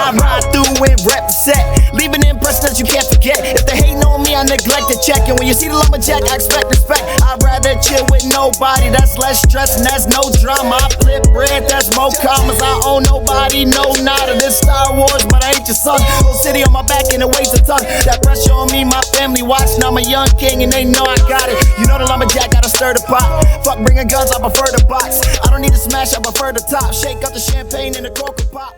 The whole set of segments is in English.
I ride through and represent, leave an impression that you can't forget. If they hating on me, I neglect to check. And when you see the lumberjack, I expect respect. I'd rather chill with nobody, that's less stress and that's no drama. I flip bread, that's more commas. I own nobody, no nada. This Star Wars, but I ain't your son. Whole city on my back and it weighs a ton. That pressure on me, my family watching. I'm a young king and they know I got it. You know the lumberjack gotta stir the pot. Fuck bringing guns, I prefer the box. I don't need to smash, I prefer the top. Shake up the champagne in the coca pop.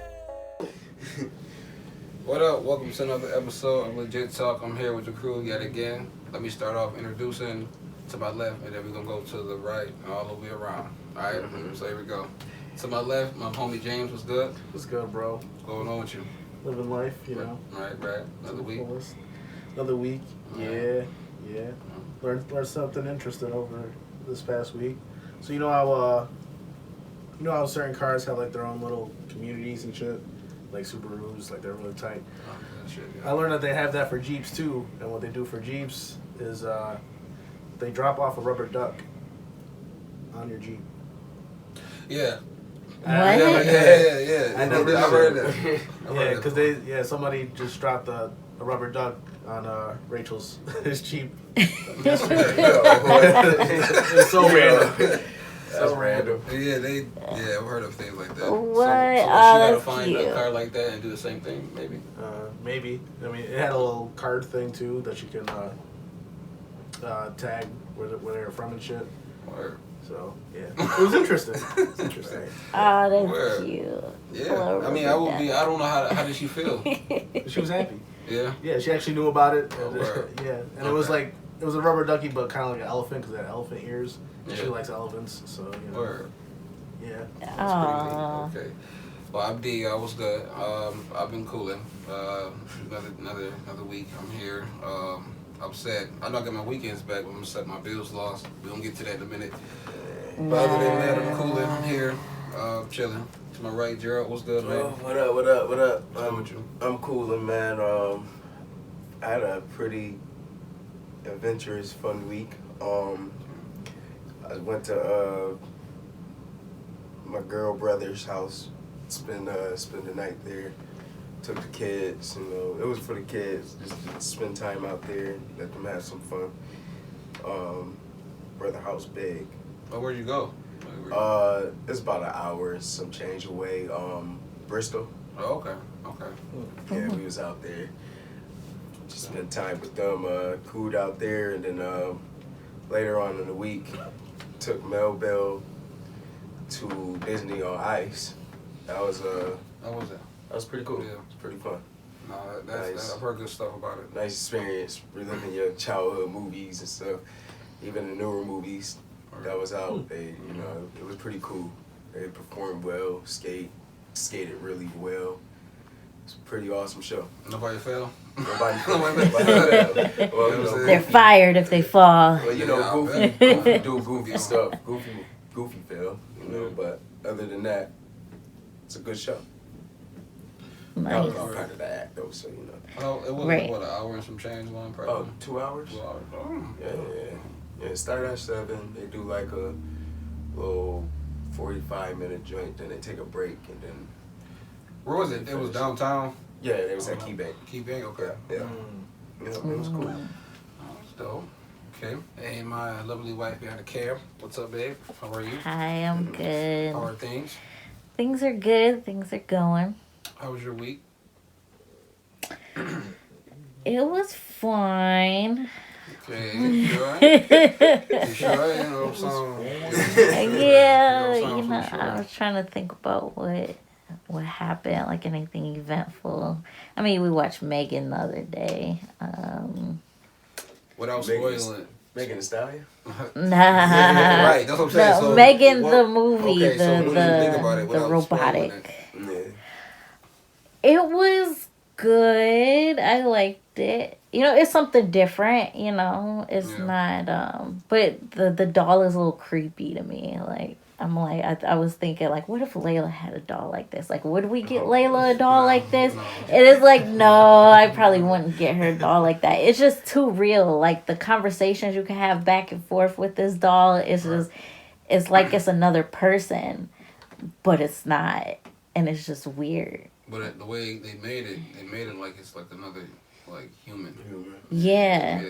What up? Welcome to another episode of Legit Talk. I'm here with the crew yet again. Let me start off introducing to my left, and then we're gonna go to the right and all the way around. Alright, so here we go. To my left, my homie James. What's good? What's good, bro? What's going on with you? Living life, you know. Right. Another week. Another week. Yeah. Learned something interesting over this past week. So you know how certain cars have like their own little communities and shit, like Subarus, like they're really tight. Oh, shit, yeah. I learned that they have that for Jeeps too, and what they do for Jeeps is they drop off a rubber duck on your Jeep. Yeah. What? Yeah. I never I heard that. Because somebody just dropped a rubber duck on Rachel's his Jeep yesterday. It's so random. That's random. Yeah, I've heard of things like that. What? So she Oh, gotta that's find cute. a car like that and do the same thing, maybe. Maybe. I mean, it had a little card thing too that you can tag where they're from and shit. Or So yeah, it was interesting. Oh, that's Word. cute. yeah. Hello, I mean, I would be. I don't know how did she feel? She was happy. Yeah. Yeah, she actually knew about it. And, word. yeah, and it was like it was a rubber ducky, but kind of like an elephant because it had elephant ears. And She Yeah. likes elephants, so you know. Word. Yeah. Aww. Okay. Well, I'm D. I was good. I've been cooling. Another week. I'm here. Upset. I know I got my weekends back, but I'm upset my bills lost. We're gonna get to that in a minute. But other than that, I'm cooling. I'm here. Chilling. To my right, Gerald. What's good, man? Oh, what up? What's good with you? I'm coolin', man. I had a pretty adventurous, fun week. I went to my girl brother's house, spend the night there. Took the kids, you know, it was for the kids, just to spend time out there, let them have some fun. Brother house big. Oh, where'd you go? It's about an hour and some change away. Bristol. Oh, okay. Yeah, we was out there. Just spent time with them, cooled out there, and then later on in the week, took Melville to Disney on Ice. That was How was that? that was pretty cool. Yeah. It was pretty fun. No, that's Nice. I've heard good stuff about it. Nice experience, reliving your childhood movies and stuff. Even the newer movies that was out, it was pretty cool. They performed well, skated really well. It's a pretty awesome show. Nobody fell. Nobody fell. Well, They're fired if they fall. Well, Yeah, Goofy do goofy stuff. Goofy fell, but other than that, it's a good show. That was Nice. all part of the act, though, so you know. Oh, it was Right. what, an hour and some change long, probably. Oh, 2 hours? 2 hours. Oh. Yeah. It started at 7. They do like a little 45-minute joint, then they take a break, and then Where was it? It was downtown. yeah, it was at Key Bank. Key Bank. Okay. Yeah, it was cool. Oh, that's dope. Okay. Hey, my lovely wife behind the cam. What's up, babe? How are you? Hi, I'm good. How are things? Things are good. Things are going. How was your week? It was fine. Okay. You sure? You sure? You know, Yeah, You know, I was trying to think about what happened, like anything eventful. I mean, we watched Megan the other day. Without Megan- spoiling. Megan Thee Stallion? Nah. Right, that's what I'm saying. No, So, Megan what- the movie, okay, so what do you think about it the without spoiling robotic. it? Yeah. It was good. I liked it. You know, it's something different, you know. It's Yeah. not but the doll is a little creepy to me. Like I was thinking like, what if Layla had a doll like this? Like, would we get Layla a doll like this? No. It is like, no, I probably wouldn't get her a doll like that. It's just too real. Like the conversations you can have back and forth with this doll is just it's like it's another person, but it's not. And it's just weird. But the way they made it like it's like another like human. Yeah.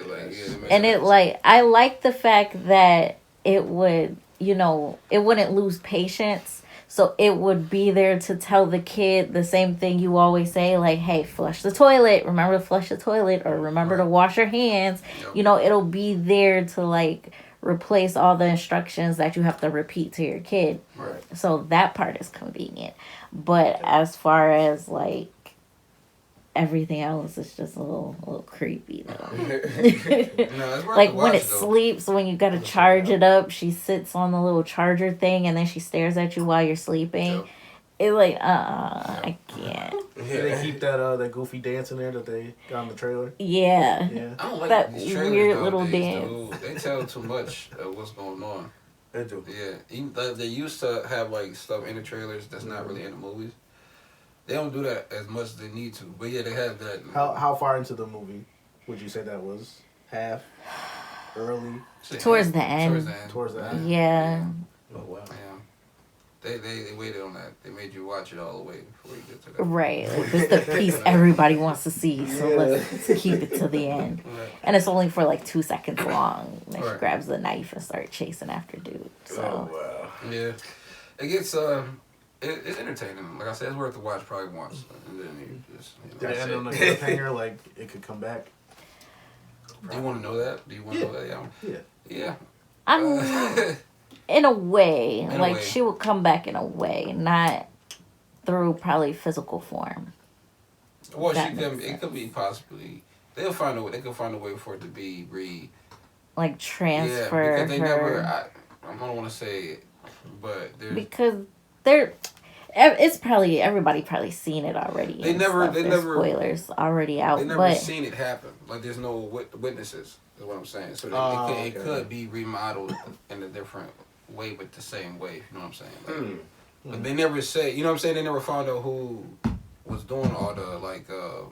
And it like I like the fact that it would, it wouldn't lose patience. So it would be there to tell the kid the same thing you always say, like, hey, flush the toilet. Remember to flush the toilet, or remember to wash your hands. Yep. It'll be there to like replace all the instructions that you have to repeat to your kid. Right. So that part is convenient. But as far as like everything else, it's just a little creepy though. It's worth Like the when watch, it though. sleeps, when you gotta charge it up, she sits on the little charger thing and then she stares at you while you're sleeping. Yep. It's like, I can't. Did they keep that goofy dance in there that they got in the trailer? Yeah. Yeah. I don't like That these trailers weird nowadays, little dude. dance. They tell too much of what's going on. They do. Yeah, they used to have like stuff in the trailers that's not really in the movies. They don't do that as much as they need to, but yeah, they have that. How far into the movie would you say that was? Half? Early? Towards the end. Towards the end? Yeah. Oh wow. Yeah. They waited on that. They made you watch it all the way before you get to that. Right. Like, this is the piece everybody wants to see, so let's keep it to the end. Right. And it's only for like 2 seconds long. Then she Right. grabs the knife and starts chasing after dude. So Oh wow. Yeah. It gets it's entertaining. Like I said, it's worth the watch probably once, and then you just Did it end on a cliffhanger like it could come back? Do you want to know that? Do you want to know that? Yeah. Yeah. I'm in a way, In a like way. she would come back in a way, not through probably physical form. Well, That she could. makes It could be possibly. They'll find a way. They could find a way for it to be Like transfer Yeah, because they never. her. I don't want to say it, but there's. Because they're. It's probably everybody probably seen it already. They and never- stuff. they There's never- spoilers already out. They never but seen it happen. Like there's no witnesses. Is what I'm saying. So it could be remodeled in a different way, but the same way. You know what I'm saying? Like, but they never say. You know what I'm saying? They never found out who was doing all the like. The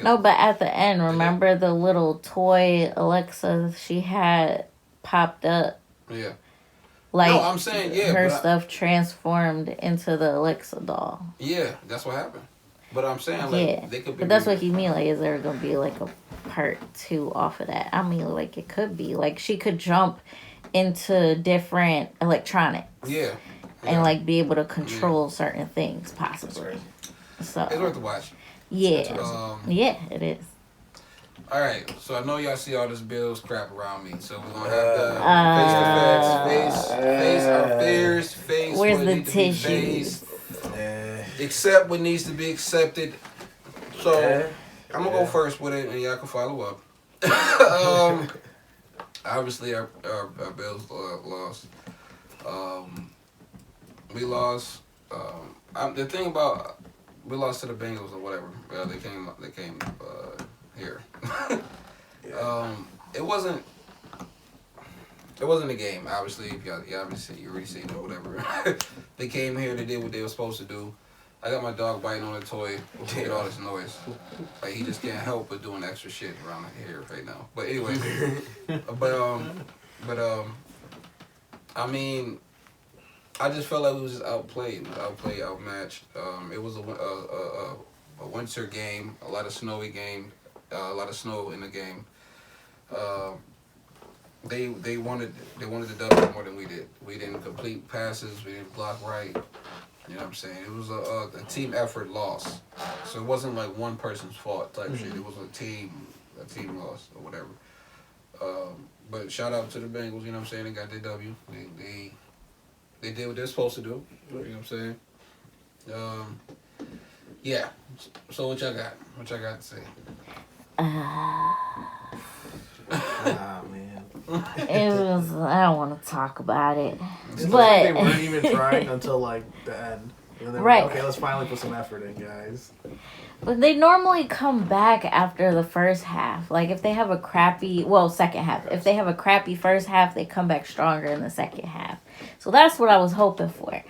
no, but at the end, remember the little toy Alexa she had popped up? Yeah. Like No, I'm saying, yeah, her but stuff transformed into the Alexa doll. Yeah, that's what happened. But I'm saying like Yeah, they could be. but that's what you mean. Like, is there gonna be like a part 2 off of that? I mean, like it could be. Like she could jump into different electronics. Yeah. And like be able to control certain things possibly. So It's worth the watch. yeah, yeah, it is. All right, so I know y'all see all this Bills crap around me, so we're gonna have to face our fears, face where's what the needs to be tissues? faced, accept what needs to be accepted. So I'm gonna go first with it, and y'all can follow up. Obviously, our Bills lost. We lost. The thing about we lost to the Bengals or whatever. They came here. It wasn't a game. Obviously, if y'all obviously you already seen it or whatever. They came here. They did what they were supposed to do. I got my dog biting on a toy. Get all this noise. Like he just can't help but doing extra shit around here right now. But anyway, I mean, I just felt like we was just outplayed, outmatched. It was a winter game, a lot of snowy game, a lot of snow in the game. They wanted the W more than we did. We didn't complete passes. We didn't block right. You know what I'm saying? It was a team effort loss. So it wasn't like one person's fault type shit. It was a team loss or whatever. But shout out to the Bengals. You know what I'm saying? They got their W. They did what they're supposed to do. You know what I'm saying? Yeah. So what y'all got? What y'all got to say? Ah, man. It was. I don't want to talk about it, It's but like they weren't even trying until like the end. And then Right. Okay, let's finally put some effort in, guys. But they normally come back after the first half. Like if they have a crappy, second half. If they have a crappy first half, they come back stronger in the second half. So that's what I was hoping for.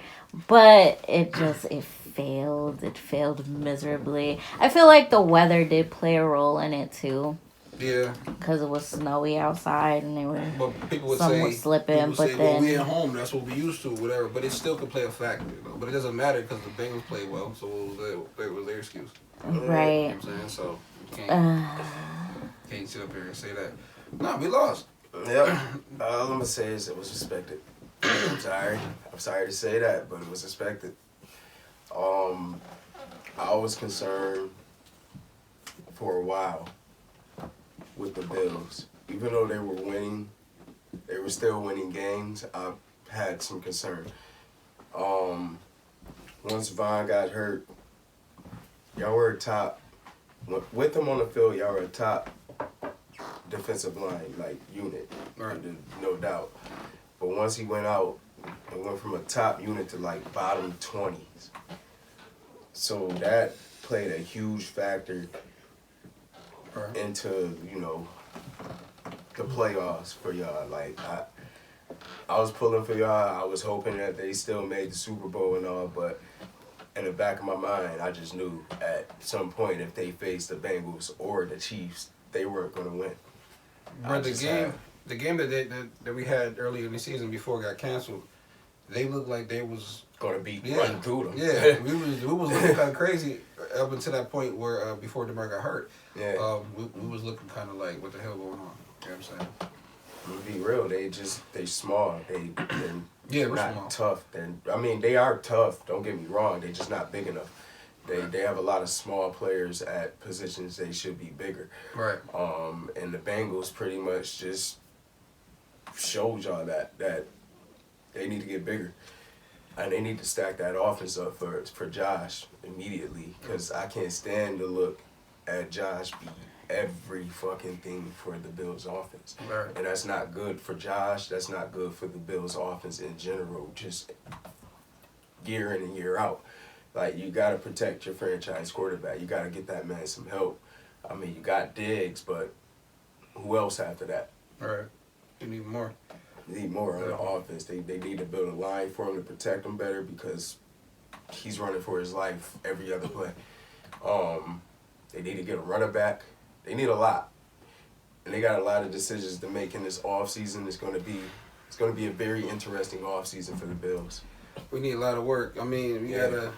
But it failed. It failed miserably. I feel like the weather did play a role in it too. Yeah. Because it was snowy outside and they were. But people would Some say, were slipping, people but say, then well, we at home, that's what we used to, whatever. But it still could play a factor, you know. But it doesn't matter because the Bengals played well, so it was their excuse. right. You know what I'm saying? So you can't sit up here and say that. No, we lost. Yep. All I'm gonna say is it was expected. I'm sorry to say that, but it was expected. I was concerned for a while with the Bills. Even though they were winning, they were still winning games. I had some concern. Once Vaughn got hurt, y'all were a top. With him on the field, y'all were a top defensive line, like, unit, Right. no doubt. But once he went out, it went from a top unit to, like, bottom 20s. So that played a huge factor Right. into, the playoffs for y'all. Like, I was pulling for y'all. I was hoping that they still made the Super Bowl and all, but in the back of my mind, I just knew at some point if they faced the Bengals or the Chiefs, they weren't going to win. But the game that we had earlier in the season before it got canceled, they looked like they was going to be running through them. Yeah, we was looking kind of crazy up until that point where before DeMar got hurt. Yeah. We was looking kind of like, what the hell going on? You know what I'm saying? To be real, they small. They're we're not small. tough. They are tough. Don't get me wrong. They're just not big enough. They have a lot of small players at positions they should be bigger. Right. And the Bengals pretty much just showed y'all that they need to get bigger. And they need to stack that offense up for Josh immediately, because I can't stand to look at Josh be every fucking thing for the Bills offense. Right. And that's not good for Josh. That's not good for the Bills offense in general, just year in and year out. Like, you got to protect your franchise quarterback. You got to get that man some help. I mean, you got Diggs, but who else after that? Right. You need more. Need more on the offense. They need to build a line for him to protect him better, because he's running for his life every other play. They need to get a running back. They need a lot. And they got a lot of decisions to make in this offseason. It's going to be a very interesting offseason for the Bills. We need a lot of work. I mean, we gotta.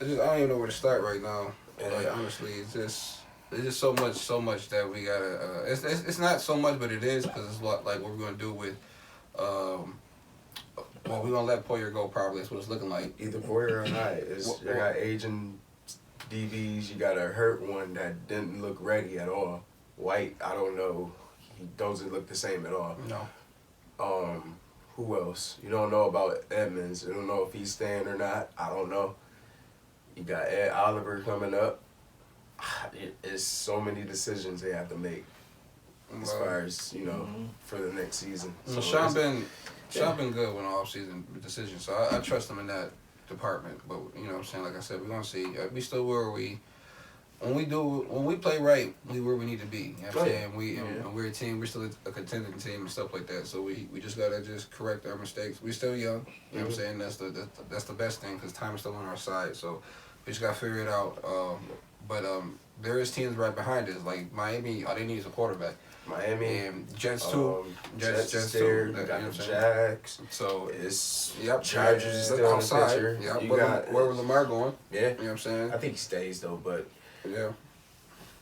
I don't even know where to start right now. Like, honestly, it's just so much that we gotta. It's not so much, but it is, because it's like what we're gonna do with. Well, we're gonna let Poyer go. Probably that's what it's looking like. Either Poyer or I. You got aging DBs. You got a hurt one that didn't look ready at all. White, I don't know. He doesn't look the same at all. No. Who else? You don't know about Edmonds. You don't know if he's staying or not. I don't know. You got Ed Oliver coming up. It's so many decisions they have to make as far as, for the next season. So Sean been good with off-season decisions, so I trust him in that department. But you know what I'm saying, like I said, we're gonna see. We still where we. When we play right, we where we need to be. You know what I'm saying? And we're a team. We're still a contending team and stuff like that. So we just gotta just correct our mistakes. We're still young. You know what I'm saying? That's the best thing, because time is still on our side. So we just gotta figure it out. But there is teams right behind us, like Miami. All they need is a quarterback. Miami and Jets too. Jets there. too. You got the Jags. So it's Chargers is still outside. Yep. Where was Lamar going? Yeah. You know what I'm saying? I think he stays though, but yeah.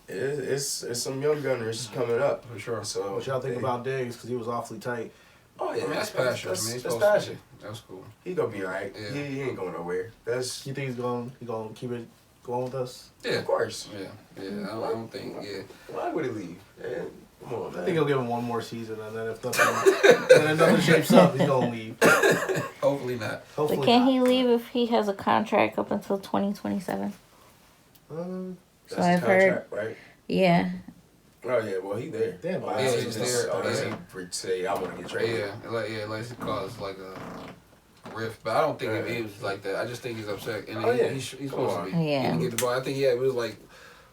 It's some young gunners coming up for sure. So what y'all think about Diggs? Because he was awfully tight. Oh yeah, I mean, that's passion. That's passion. That's cool. He gonna be alright. Yeah. He ain't going nowhere. You think he's gonna keep it going with us? Yeah, of course. Yeah. I don't think. Yeah. Why would he leave? Man, come on, man. I think he'll give him one more season, and then if nothing shapes up, he's gonna leave. Hopefully not. But can't he leave if he has a contract up until 2027? That's his contract, right? Yeah. Oh yeah, well he there. Damn, he's there. Does he say I want to get traded? Like it caused like a rift, but I don't think it was like that. I just think he's upset, and he's supposed to be. Yeah. He didn't get the ball. I think it was like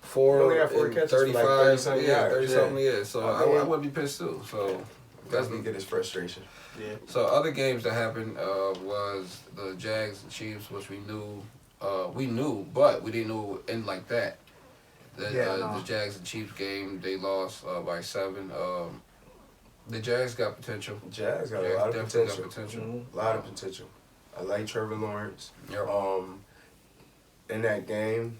4 catches, 35, like 30 something yards. 30 something. Yeah, so I would be pissed too. So that's me get his frustration. Yeah. So other games that happened was the Jags and Chiefs, which we knew, but we didn't know it would end like that. The Jags and Chiefs game, they lost by 7. The Jags got potential. Jags got a lot of potential. A lot of potential. I like Trevor Lawrence. Yep. In that game,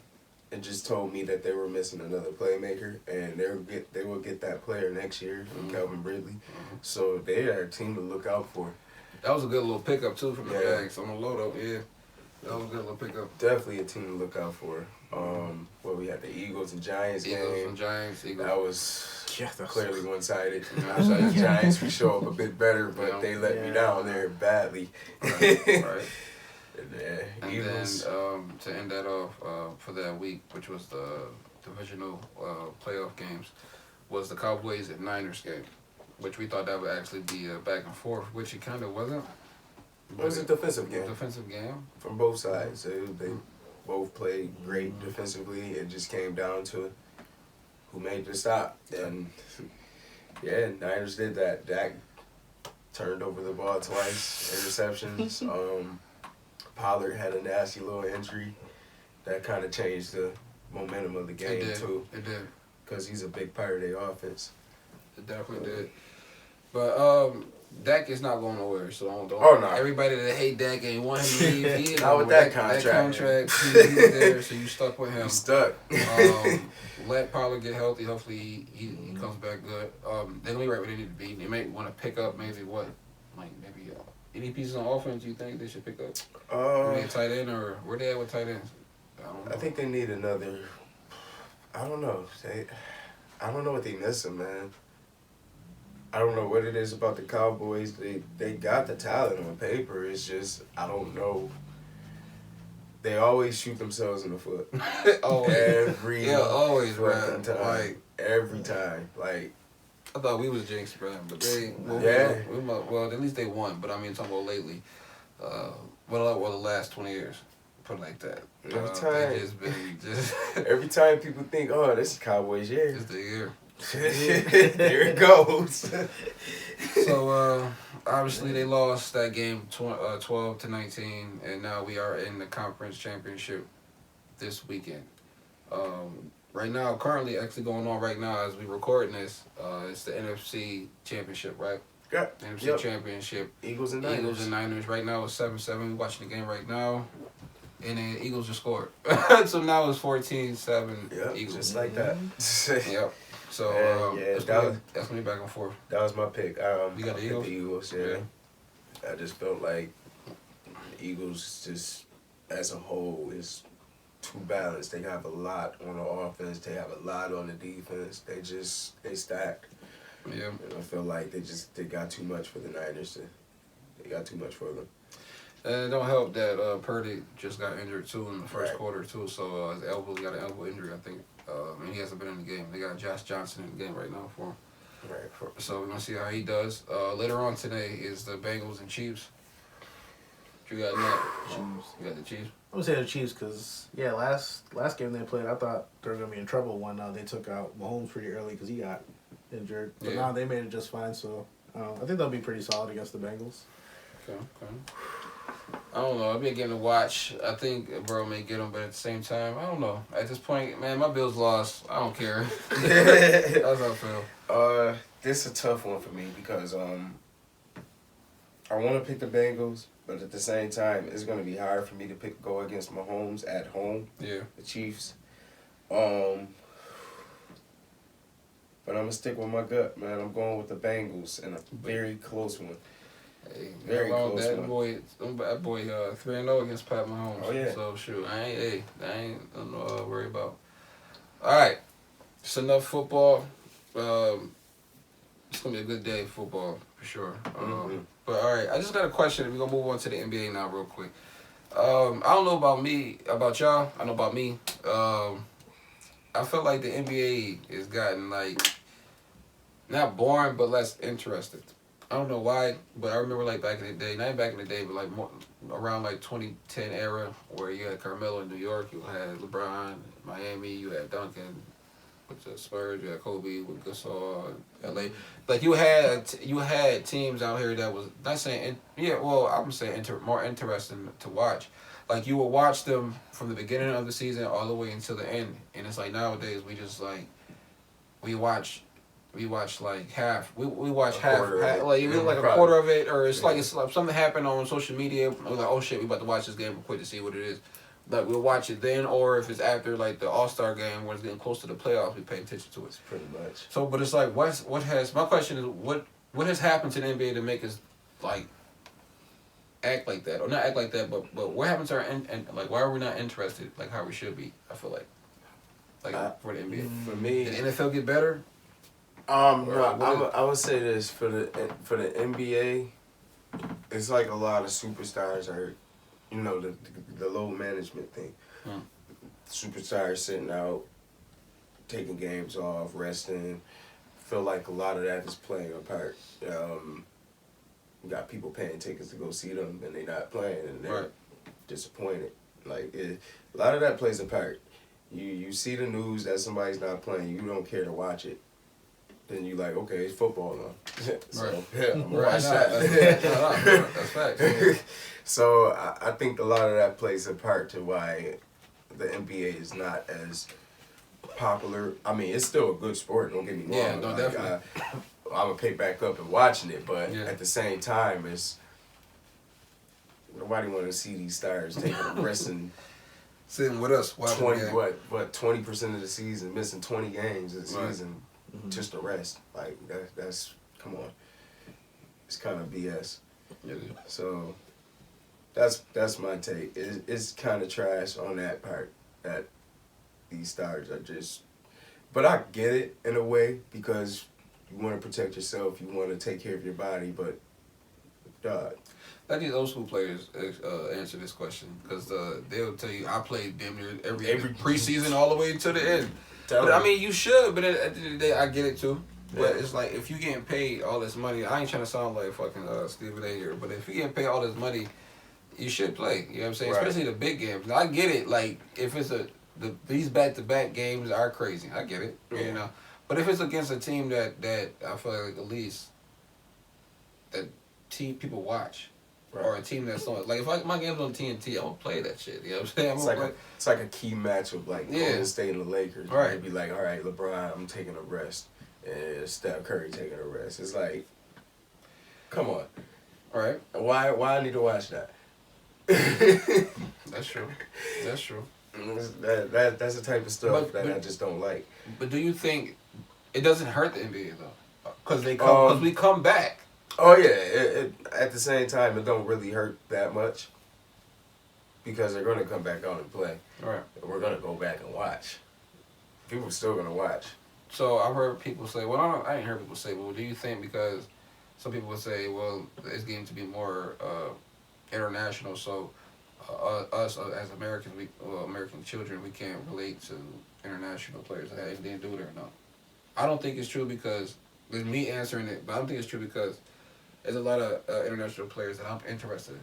it just told me that they were missing another playmaker, and they will get that player next year from Calvin Ridley. So they are a team to look out for. That was a good little pickup too from the Jags on the load up. Yeah, that was a good little pickup. Definitely a team to look out for. Where we had the Eagles and Giants game. That was clearly one-sided. The Giants would show up a bit better, but they let me down there badly. Right. And Eagles. Then to end that off for that week, which was the divisional playoff games, was the Cowboys and Niners game, which we thought that would actually be a back and forth, which it kind of wasn't. It was a defensive game. Defensive game from both sides. They both played great defensively. It just came down to who made the stop. And Niners did that. Dak turned over the ball twice, interceptions. Pollard had a nasty little injury that kind of changed the momentum of the game too. It did. Because he's a big part of their offense. It definitely did. But Dak is not going nowhere, so don't. Oh, no. Everybody that hate Dak ain't want him to leave. He not with that contract. That contract, he's there, so you stuck with him. You stuck. Let Pollard get healthy. Hopefully he comes back good. They're right where they need to be. They may want to pick up maybe any pieces on offense you think they should pick up? Maybe a tight end, or where they at with tight ends? I don't know. I think they need another. I don't know. I don't know what they missing, man. I don't know what it is about the Cowboys. They got the talent on paper. It's just I don't know. They always shoot themselves in the foot. Always, fucking man. time. Like every time. Like I thought we was jinxed, bro, but they well at least they won. But I mean, talking about lately, the last 20 years, put it like that. Every time, they just been every time people think, oh, this is Cowboys year. It's the year. Here it goes. So obviously they lost that game 12-19, and now we are in the conference championship this weekend. Right now, currently actually going on right now as we recording this, it's the NFC championship, right? Yeah. NFC championship. Eagles and Niners. Right now it's 7-7. We're watching the game right now. And the Eagles just scored. So now it's 14-7 Eagles. Just like that. Yep. So that's gonna be back and forth. That was my pick. You got the Eagles? The Eagles, yeah. I just felt like the Eagles just as a whole is too balanced. They have a lot on the offense. They have a lot on the defense. They stacked. Yeah. And I feel like they got too much for the Niners. They got too much for them. And it don't help that Purdy just got injured too in the first quarter too. So his elbow got an elbow injury, I think. And he hasn't been in the game. They got Josh Johnson in the game right now for him. Right. So we're gonna see how he does. Later on today is the Bengals and Chiefs. What you got next? Chiefs. You got the Chiefs? I'm gonna say the Chiefs because last game they played, I thought they were gonna be in trouble when they took out Mahomes pretty early because he got injured. But now they made it just fine. So I think they'll be pretty solid against the Bengals. Okay. I don't know. I've been getting to watch. I think bro may get them, but at the same time, I don't know. At this point, man, my Bills lost. I don't care. That's how I feel. This is a tough one for me because I want to pick the Bengals, but at the same time, it's going to be hard for me to go against Mahomes at home. Yeah. The Chiefs. But I'm going to stick with my gut, man. I'm going with the Bengals in a very close one. Hey, very close that one. boy 3-0 against Pat Mahomes. Oh, yeah. So, shoot, I ain't nothing worry about. All right. It's enough football. It's going to be a good day of football, for sure. But, all right, I just got a question. We're going to move on to the NBA now real quick. I don't know about y'all. I know about me. I feel like the NBA has gotten, like, not boring, but less interested. I don't know why, but I remember, like, back in the day, not back in the day, but, like, more, around, like, 2010 era, where you had Carmelo in New York, you had LeBron in Miami, you had Duncan with the Spurs, you had Kobe with Gasol in LA. Like, you had teams out here that was, not saying, I'm saying more interesting to watch. like you will watch them from the beginning of the season all the way until the end, and it's like nowadays we just like we watch like half. We watch half like we like a quarter of it, or it's like something happened on social media. We're like, oh shit, we about to watch this game real quick to see what it is. Like we'll watch it then, or if it's after like the All-Star game when it's getting close to the playoffs, we pay attention to it. It's pretty much. So, but it's like my question is what has happened to the NBA to make us like act like that, or not act like that, but what happened to our and like why are we not interested like how we should be? I feel like for the NBA. For me, did the NFL get better? No, I would say this for the NBA, it's like a lot of superstars are, you know, the low management thing. Superstars sitting out, taking games off, resting. Feel like a lot of that is playing a part. You got people paying tickets to go see them and they're not playing and they're disappointed. Like a lot of that plays a part. You see the news that somebody's not playing, you don't care to watch it. Then you like, okay, it's football now. So, yeah, I'm gonna watch that. That's facts. So I think a lot of that plays a part to why the NBA is not as popular. I mean, it's still a good sport, don't get me wrong. Yeah, no, definitely. I'm gonna pick back up and watching it, but at the same time, it's nobody want to see these stars taking a rest and sitting with us. 20% of the season, missing 20 games of the season. Just a rest, like that's come on, it's kind of BS. So that's my take. It's kind of trash on that part that these stars are just. But I get it in a way because you want to protect yourself, you want to take care of your body, but Let these old school players answer this question because they'll tell you I played damn near every preseason all the way to the end. But I mean, you should. But at the end of the day, I get it too. But it's like if you getting paid all this money, I ain't trying to sound like fucking Stephen A. here, but if you getting paid all this money, you should play. You know what I'm saying? Right. Especially the big games. Now, I get it. Like if it's these back-to-back games are crazy. I get it. You know. But if it's against a team that I feel like at least that team people watch. Or a team that's on, like if my game's on TNT, I'm gonna play that shit. You know what I'm saying? It's like a key matchup, like Golden State and the Lakers. Right. They'd be like, all right, LeBron, I'm taking a rest, and Steph Curry taking a rest. It's like, come on, all right. Why I need to watch that? That's true. That's true. That's the type of stuff that I just don't like. But do you think it doesn't hurt the NBA though? Because we come back. Oh yeah, at the same time, it don't really hurt that much because they're gonna come back out and play. Right. We're gonna go back and watch. People are still gonna watch. So I've heard people say, well, I ain't heard people say, well, do you think because some people would say, well, it's getting to be more international, so us as Americans, American children, we can't relate to international players that if they didn't do it or not. I don't think it's true because there's me answering it, but I don't think it's true because there's a lot of international players that I'm interested in.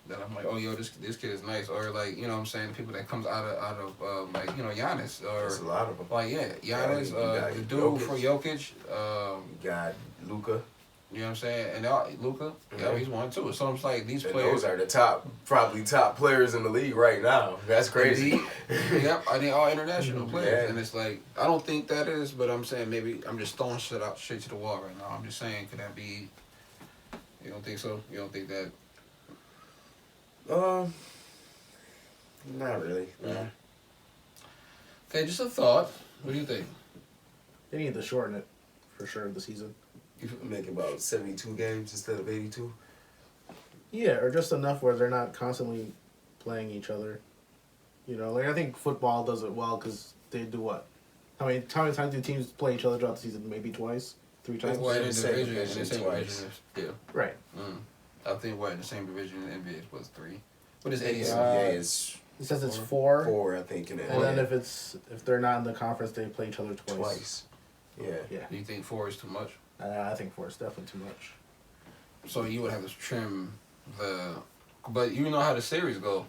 That I'm like, oh, yo, this kid is nice. Or, like, you know what I'm saying, people that comes out of like, you know, Giannis. Or, there's a lot of them. Like, yeah, Giannis, the dude Jokic. For Jokic. You got Luka. You know what I'm saying? And Luka, yeah, he's one too. So it's like these players. Those are the probably top players in the league right now. That's crazy. Yep, I think all international players. And it's like, I don't think that is, but I'm saying maybe I'm just throwing shit out straight to the wall right now. I'm just saying, could that be, you don't think so? You don't think that? Not really. Nah. Okay, just a thought. What do you think? They need to shorten it for sure the season. You make about 72 games instead of 82? Yeah, or just enough where they're not constantly playing each other. You know, like I think football does it well because they do what? How many times do teams play each other throughout the season? Maybe twice? 3 times? Well, in the same division. Yeah. Right. I think in the same division in the NBA was 3. But it's 80. It says it's 4. 4, I think. And then if they're not in the conference, they play each other twice. Yeah. Do you think 4 is too much? I think 4 is definitely too much. So you would have to trim but you know how the series go.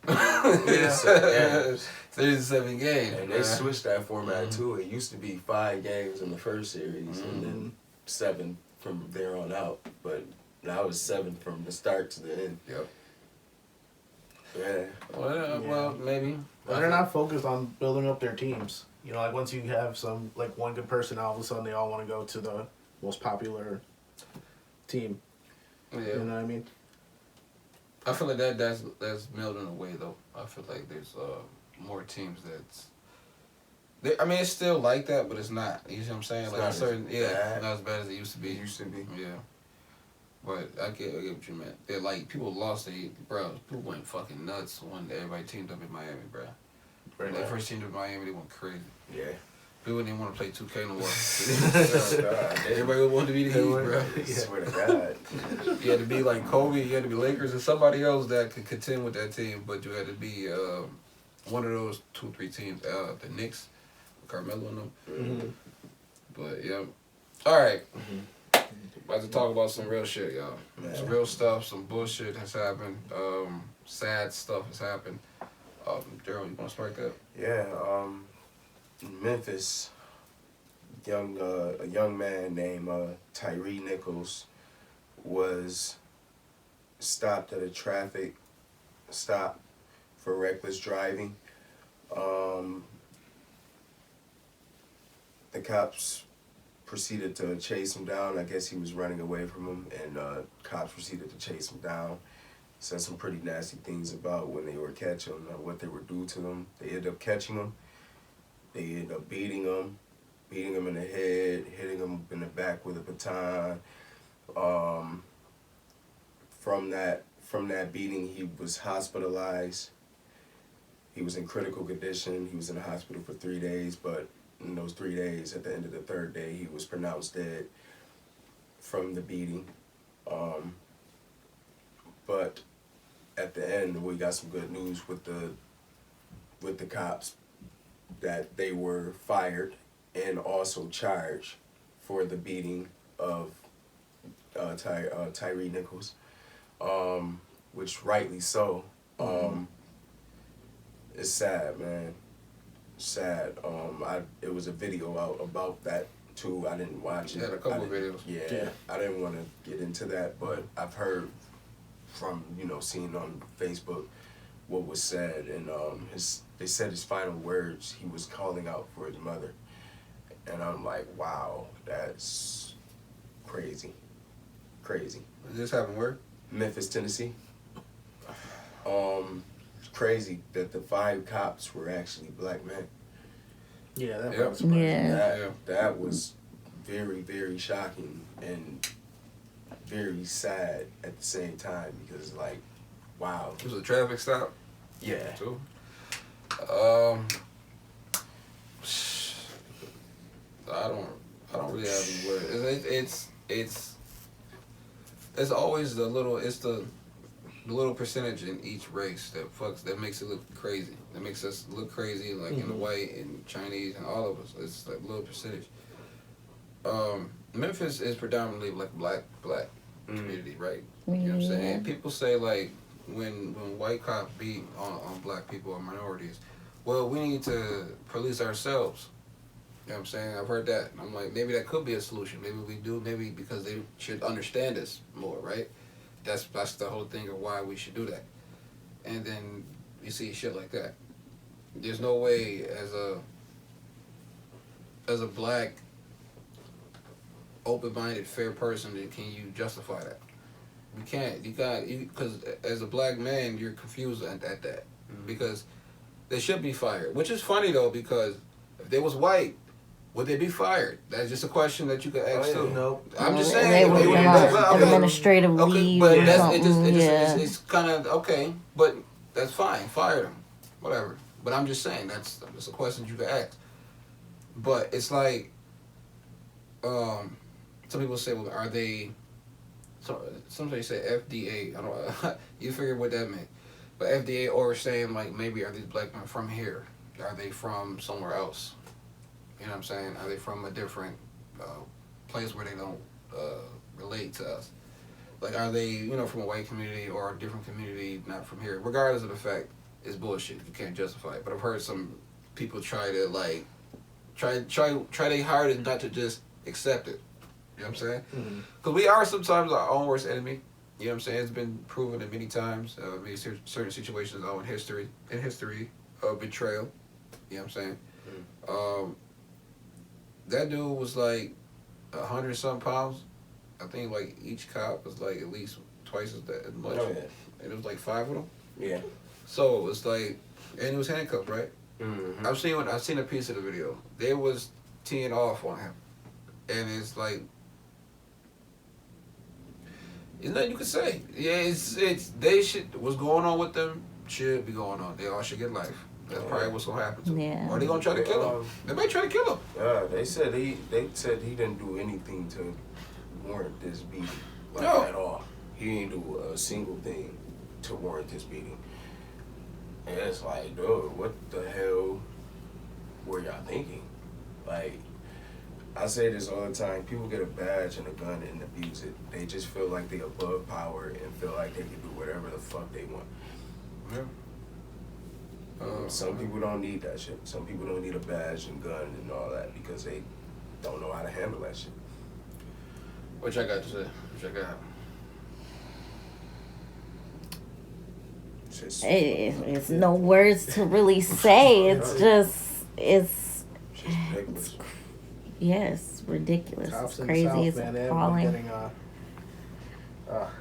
37 games. And they switched that format too. It used to be 5 games in the first series and then 7 from there on out. But now it's 7 from the start to the end. Yep. Yeah. Well, maybe. But they're not focused on building up their teams. You know, like once you have some like one good person, all of a sudden they all want to go to the most popular team. Yeah. You know what I mean? I feel like that's melting away though. I feel like there's more teams I mean, it's still like that, but it's not. You see what I'm saying? It's like not not as bad as it used to be. Yeah. But I get what you meant. They're like people lost people went fucking nuts when everybody teamed up in Miami, bro. When they first teamed up in Miami, they went crazy. Yeah. People didn't even want to play 2K no more. Everybody wanted to be the Heat, bro. I swear to God. You had to be like Kobe, you had to be Lakers, and somebody else that could contend with that team, but you had to be one of those 2-3 teams. The Knicks, Carmelo and them. Mm-hmm. But yeah. All right. About to talk about some real shit, y'all. Yeah. Some real stuff, some bullshit has happened. Sad stuff has happened. Gerald, you want to start that? Yeah. In Memphis, a young man named Tyre Nichols was stopped at a traffic stop for reckless driving. The cops proceeded to chase him down. I guess he was running away from them, and cops proceeded to chase him down. Said some pretty nasty things about when they were catching him, what they would do to them. They ended up catching him. They ended up beating him in the head, hitting him in the back with a baton. From that beating, he was hospitalized. He was in critical condition. He was in the hospital for 3 days, but in those 3 days, at the end of the third day, he was pronounced dead from the beating. But at the end, we got some good news with the cops that they were fired and also charged for the beating of Tyre Nichols, which rightly so. It's sad, man. Sad. It was a video out about that too. I didn't watch it. Yeah, a couple of videos. Yeah, I didn't want to get into that, but I've heard from seeing on Facebook what was said, and they said his final words. He was calling out for his mother, and I'm like, wow, that's crazy. This happened where? Memphis, Tennessee. It's crazy that the 5 cops were actually black men. Yeah, that Yep. was surprising. Yeah. That was very, very shocking and very sad at the same time, because like, wow. It was a traffic stop. Yeah. Too. I don't really have any words. It's always the little percentage in each race that makes it look crazy. That makes us look crazy, like in the white and Chinese and all of us. It's like a little percentage. Memphis is predominantly like black community, right? You know what I'm saying? People say like when white cops beat on black people or minorities, well, we need to police ourselves. You know what I'm saying? I've heard that. And I'm like, maybe that could be a solution. Maybe we do. Maybe because they should understand us more, right? That's the whole thing of why we should do that. And then you see shit like that. There's no way as a black, open-minded, fair person can you justify that. You can't. Because as a black man, you're confused at that. Because they should be fired. Which is funny though, because if they was white, would they be fired? That's just a question that you could ask too. No. I'm just saying They would be on administrative leave but or something. it's kind of okay, but that's fine. Fire them, whatever. But I'm just saying that's a question you could ask. But it's like, some people say, well, are they? Somebody say FDA. I don't. You figure what that meant. But FDA, or saying like maybe are these black men from here? Are they from somewhere else? You know what I'm saying? Are they from a different place where they don't relate to us? Like, are they, from a white community or a different community, not from here? Regardless of the fact, it's bullshit. You can't justify it. But I've heard some people try to, like, try their hardest not to just accept it. You know what I'm saying? Because we are sometimes our own worst enemy. You know what I'm saying? It's been proven in many times, maybe certain situations in history of betrayal. You know what I'm saying? That dude was like 100 some pounds. I think like each cop was like at least twice as much. Oh, yeah. And it was like 5 of them. Yeah. So it's like, and he was handcuffed, right? Mm-hmm. I've seen a piece of the video. They was teeing off on him, and it's like, there's nothing you can say. Yeah, it's they should, what's going on with them should be going on. They all should get life. That's probably what's gonna happen to him. Yeah. Or they gonna try to kill him. They might try to kill him. Yeah, they said he didn't do anything to warrant this beating, like No. at all. He didn't do a single thing to warrant this beating. And it's like, dude, what the hell were y'all thinking? Like, I say this all the time. People get a badge and a gun and abuse it. They just feel like they above power and feel like they can do whatever the fuck they want. Yeah. Some people don't need that shit. Some people don't need a badge and gun and all that because they don't know how to handle that shit. What y'all got to say? What y'all got? Just, It's no words to really say. It's just, it's ridiculous. yes, ridiculous. Cops It's in the crazy. South, It's man, they have been appalling. getting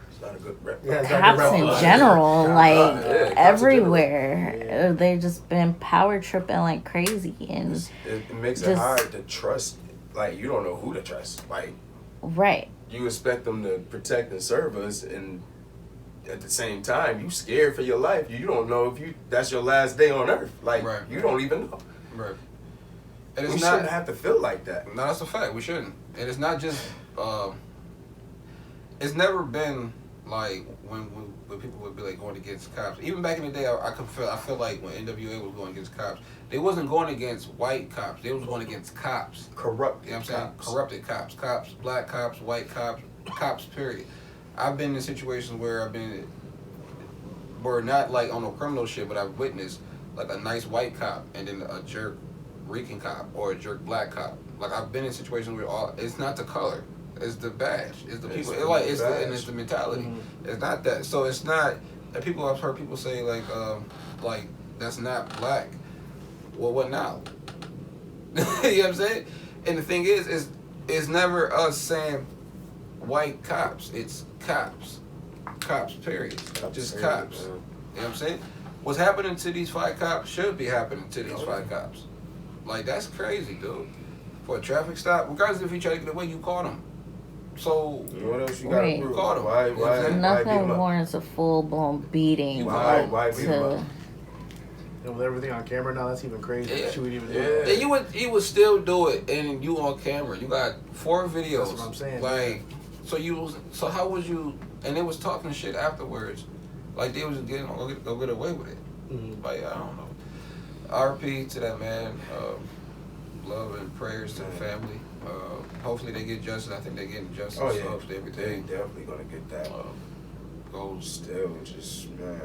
It's not a good rep. yeah, it's not a good Cops in rep. general, like yeah, cops in general. everywhere, Yeah. they've just been power tripping like crazy, and It makes it Just- hard to trust. Like, you don't know who to trust. Like, right, you expect them to protect and serve us, and at the same time, you scared for your life. You don't know if that's your last day on earth. Like, Right. you don't even know. Right. And We it's shouldn't not. have to feel like that. No, that's a fact. We shouldn't. And it's not just. It's never been like when people would be like going against cops. Even back in the day, I feel like when NWA was going against cops, they wasn't going against white cops. They was going against cops. Corrupt. You know what I'm saying? cops. Corrupted cops. Cops, black cops, white cops, cops, period. I've been in situations where where not like on no criminal shit, but I've witnessed like a nice white cop and then a jerk Rican cop or a jerk black cop. Like I've been in situations where it's not the color, it's the badge, it's the people, and it's the mentality. Mm-hmm. It's not that. So it's not. And I've heard people say like that's not black. Well, what now? You know what I'm saying? And the thing is it's never us saying white cops. It's cops. Cops, period. Just period, cops. man. You know what I'm saying? What's happening to these 5 cops should be happening to these 5 cops. Like, that's crazy, dude. For a traffic stop, regardless if you try to get away, you caught him. So, What else you got Right. to prove? Caught him. Why beat him nothing up? warrants a full blown beating. Why beat him to- up? And with everything on camera now, that's even crazy. Yeah. She would even do Yeah. that. and you would still do it, and you on camera. You got 4 videos. That's what I'm saying. Like, so how would you? And they was talking shit afterwards, like they was getting go get away with it. Mhm. Like I don't know. RP to that man. Love and prayers to the family. Hopefully they get justice. I think they're getting justice. Oh, yeah. So hopefully They everything definitely going to get that. goes. Still, just, man,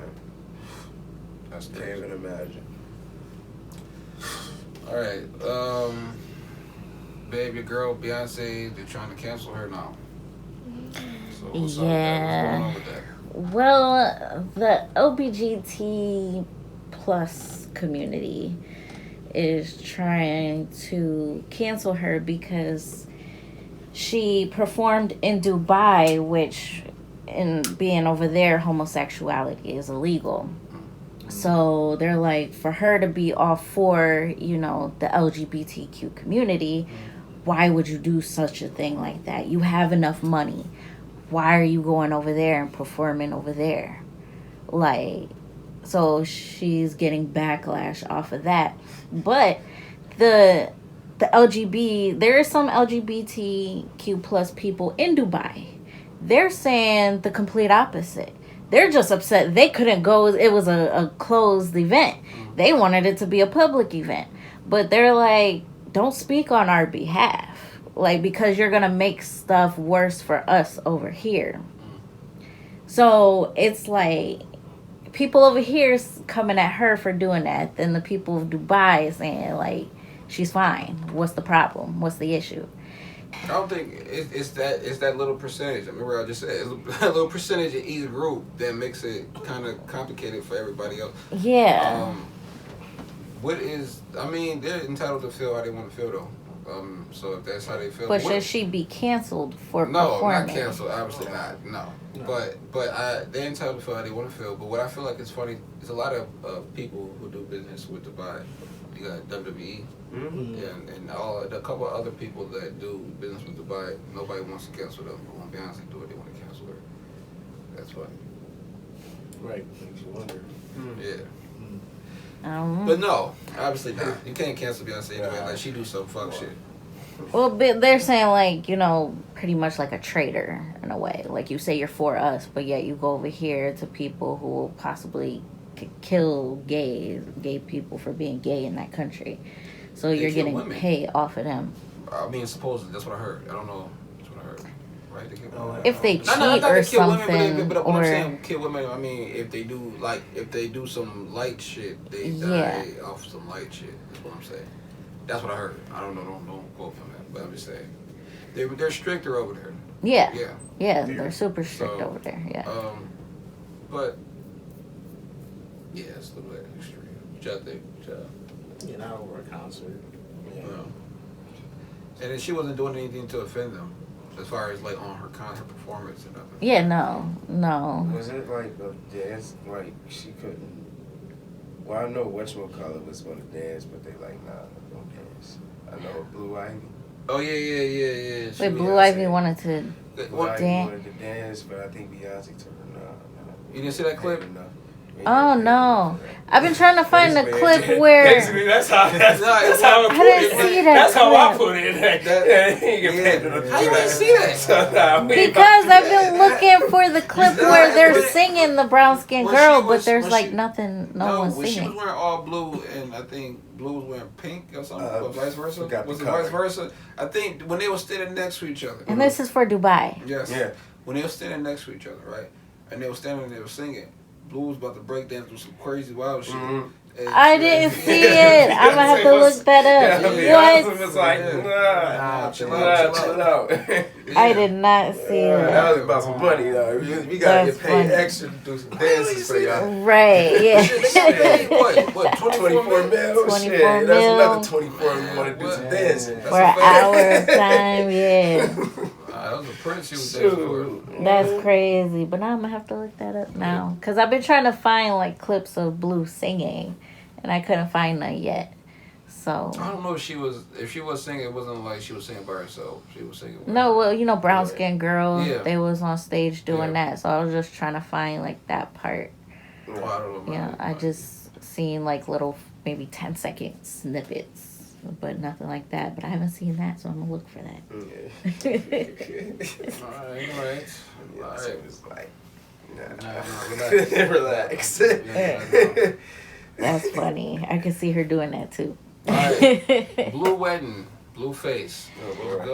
That's can't crazy. even imagine. All right, babe, your girl Beyonce, they're trying to cancel her now. So what's up with that? What's going on with that? Well, the LBGT plus community is trying to cancel her because she performed in Dubai, which, in being over there, homosexuality is illegal. So they're like, for her to be all for, the LGBTQ community, why would you do such a thing like that? You have enough money. Why are you going over there and performing over there? Like, so she's getting backlash off of that. But the LGBT, there are some LGBTQ plus people in Dubai. They're saying the complete opposite. They're just upset they couldn't go. It was a closed event. They wanted it to be a public event. But they're like, don't speak on our behalf. Like, because you're going to make stuff worse for us over here. So it's like, people over here is coming at her for doing that. Then the people of Dubai is saying, like, she's fine. What's the problem? What's the issue? I don't think it's that little percentage. I remember I just said it's a little percentage in each group that makes it kind of complicated for everybody else. Yeah. What is? I mean, they're entitled to feel how they want to feel, though. So if that's how they feel, But should she be canceled for no, performing? not canceled. Obviously not. No. But they're entitled to feel how they want to feel. But what I feel like is funny is a lot of people who do business with Dubai. You got WWE, and a couple of other people that do business with Dubai. Nobody wants to cancel them. But when Beyonce do it, they want to cancel her. That's funny. Right, makes you wonder. Yeah. Um, But no, obviously not. You can't cancel Beyonce anyway. Like she do some fuck shit. well, they're saying like, you know, pretty much like a traitor in a way. Like you say you're for us, but yet you go over here to people who will possibly kill gay people for being gay in that country. So you're kill getting women. paid off of them. I mean, supposedly that's what I heard. I don't know. That's what I heard. Right? They kill women. If they cheat not or they kill something, women, but when or I'm saying kill women, I mean if they do some light shit, they die off some light shit. That's what I'm saying. That's what I heard. I don't know. Don't quote me on that. But I'm just saying they're stricter over there. yeah, they're super strict over there. Yeah. But yeah, it's a little bit extreme. Which I think. Yeah, not over a concert. Yeah. And then she wasn't doing anything to offend them, as far as like on her concert performance and nothing. Yeah, no. Was it like a dance? Like she couldn't. Well, I know whatchamacallit was going to dance, but they like, nah, don't dance. I know Blue Ivy. Oh yeah. Wait, Blue Ivy wanted to Blue Ivy dance. wanted to dance, but I think Beyonce told her, nah. You didn't see that clip? Oh no! I've been trying to find the clip where Basically, that's how I put I didn't see that. That's how I clip. put it. How you didn't see that? Because I've been looking for the clip where they're singing the brown skinned when girl, she was- but there's when like she- nothing, no No, one's when she was singing. wearing all blue and I think Blue was wearing pink or something, or vice versa. forgot Was the it vice color. versa? I think when they were standing next to each other. And this is for Dubai. Yes. Yeah. When they were standing next to each other, right? And they were standing and they were singing. Blue was about to break dance with some crazy wild shit. And I she- didn't see it. I'm gonna have to look that up. Beyonce was What? like, Nah, chill out. I did not see That it. was about some money, though. We gotta That's get paid funny. extra to do some dances for y'all. Right? Hey, Yeah. what, 24 24 mil? 24 Shit, mil. that's another 24 we want to do some dancing. For an hour of time, yeah. That was a prince she was dancing for. That's crazy. But now I'm gonna have to look that up now. Cause I've been trying to find like clips of Blue singing, and I couldn't find none yet. So I don't know if she was singing, it wasn't like she was singing by herself. She was singing with no, well, you know, brown skinned girl. Yeah. They was on stage doing Yeah. that. So I was just trying to find like that part. I don't know. Yeah, I just seen like little maybe 10-second snippets, but nothing like that. But I haven't seen that, so I'm gonna look for that. Alright. So it was like, Relax. relax. That's funny. I can see her doing that too. Alright. Blue Wedding. Blueface.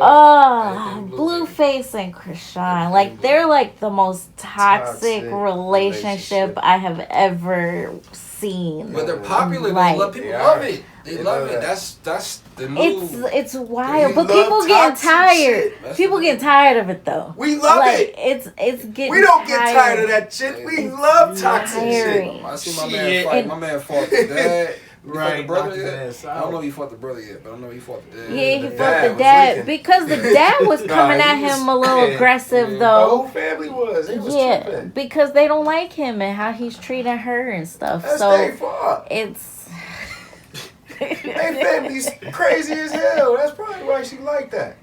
Oh, Blueface and Chrisean. Like, they're like the most toxic relationship I have ever seen. But they're popular. Like, People love it. They love it. That's the new. It's wild, We but love people getting toxic tired. shit. That's People the- getting tired of it though. We love like, it. It's getting. We don't get tired of that shit. We love toxic Tiring. shit. I see my Shit. man fight. My man fought the dad. He fought Right, the brother knocked his yet? ass I don't know out. if he fought the brother yet, but I know he fought the dad. Yeah, he The fought dad the was dad leaking. because the dad was coming Nah, at he was- him a little yeah. aggressive Yeah. The though. whole family was. It was Yeah, tripping. because they don't like him and how he's treating her and stuff. That's so their fault. it's They family's crazy as hell. That's probably why she like that.